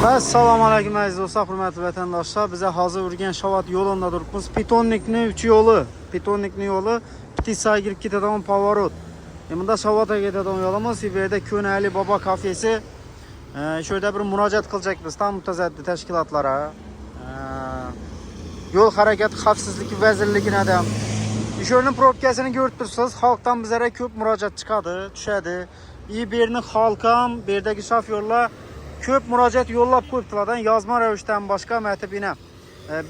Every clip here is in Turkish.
Assalamu alaykum aziz dostlar, hürmetli vatandaşlar. Bize hazır Urgen Şavat yolunda durubuz. Pitonnikni 3 yolu. Pitonnikni yolu. Ptisaya girib ketadigan pavorot. Bunda Şavat'a ketadigan yolumuz. Bu yerda Könali Baba kafesi. Şöyle bir müracaat qilacakmiz tam mutasaddi tashkilotlara. Yol hareket xavfsizligi vazirligiga ham. Yo'lning probkasini ko'rib tursiz. Xalqdan bizlere ko'p murojaat chiqadi, tushadi. Bu yerning xalq ham, bu yerdagi shofyorlar ko'p murojaat yo'llab qo'yibdilar. Yozma ravishdan boshqa matibina.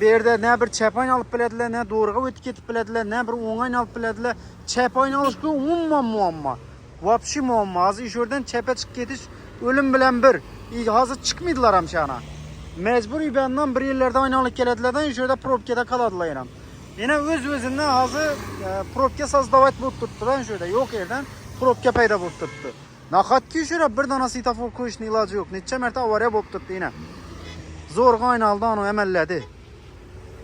Bu yerda ne bir chapon olib biladilar, ne doğruga o'tib ketib biladilar, ne bir o'ng'ayn olib biladilar. Chapon olishga umuman muammo. Vobshe muammo. Hozir ish yerdan chapa chiqib ketish o'lim bilan bir. Hozir chiqmaydilar ham shana. Mecburi benden bir yerlerden aynalık keledilerden iş yerda probkada kaladilar ham. Yine öz-özündən hazır probka sazdavat bo'lib turibdi. Şöyle yok yerden probka payda bo'lib turibdi. Nahotki şöyle bir dana svetofor qo'yishning iloji yo'q. Necha marta avariya bo'lib turibdi yine. Zo'rg'a aynaldi onu emelledi.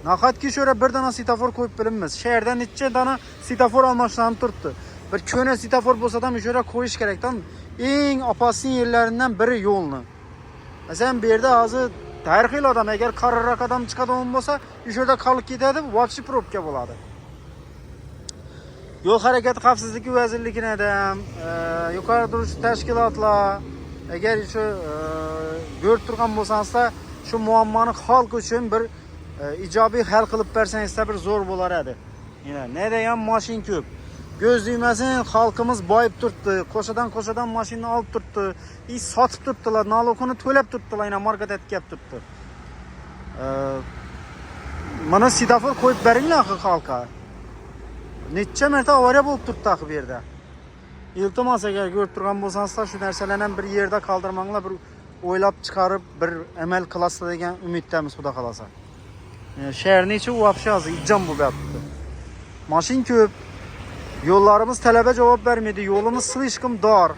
Nahotki şöyle bir dana svetofor qo'yib bilinmez. Şehirden necha dana svetofor almashlanib turibdi. Bir ko'na svetofor bo'lsa ham şöyle qo'yish kerakdan. Eng opasın yerlerinden biri yo'lni. Sen bir yerde hazır tarixiy adam eğer qararroq adam chiqadigan bo'lsa, ishda qolib ketadi, vobshe probka bo'ladi. Yo'l harakati xavfsizligi vazirligiga ham, yuqori turuvchi tashkilotlar agar shu ko'rib turgan bo'lsangizlar, shu muammoni xalq uchun bir ijobiy hal qilib bersangizlar bir zo'r bo'lar edi. Yine ne deyam mashin ko'p. Göz düyməsini xalqımız bayıb turtdu. Koşadan maşinini alıp turtdu. Satıb turtdular. Nalokunu töləb turtdular. Yine market etkəb turtdu. Bana svetofor koyup verinlər axı xalqa. Neçə mərtə avariya olub turtdu axı bir yerdə. İltimas əgər görüb durğan bolsanızlar şu nərsələrini bir yerdə kaldırmaqla bir oylab çıxarıb bir əməl qılasınlar degan ümiddəmiz xuda qalasa. Şəhərin içi vobshe azı icam bu bəbdir. Maşin köp. Yollarımız talebe cevap vermedi. Yolumuz slishkim dar.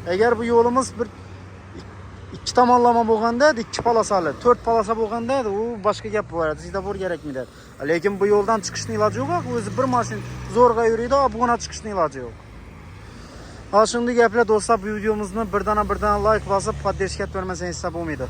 Eğer bu yolumuz bir iki tomonlama bo'lganda, ikki polosali, 4 polosa bo'lganda, u boshqa gap bo'ladi. Svetofor kerakmidi. Lekin bu yo'ldan chiqishning iloji yo'q. O'zi bir mashin zo'rg'a yuradi, bug'una chiqishning iloji yo'q. Ha shunday gaplar do'stlar, bu videomizni birdan like bosib, poddershka bermasangiz bo'lmaydi.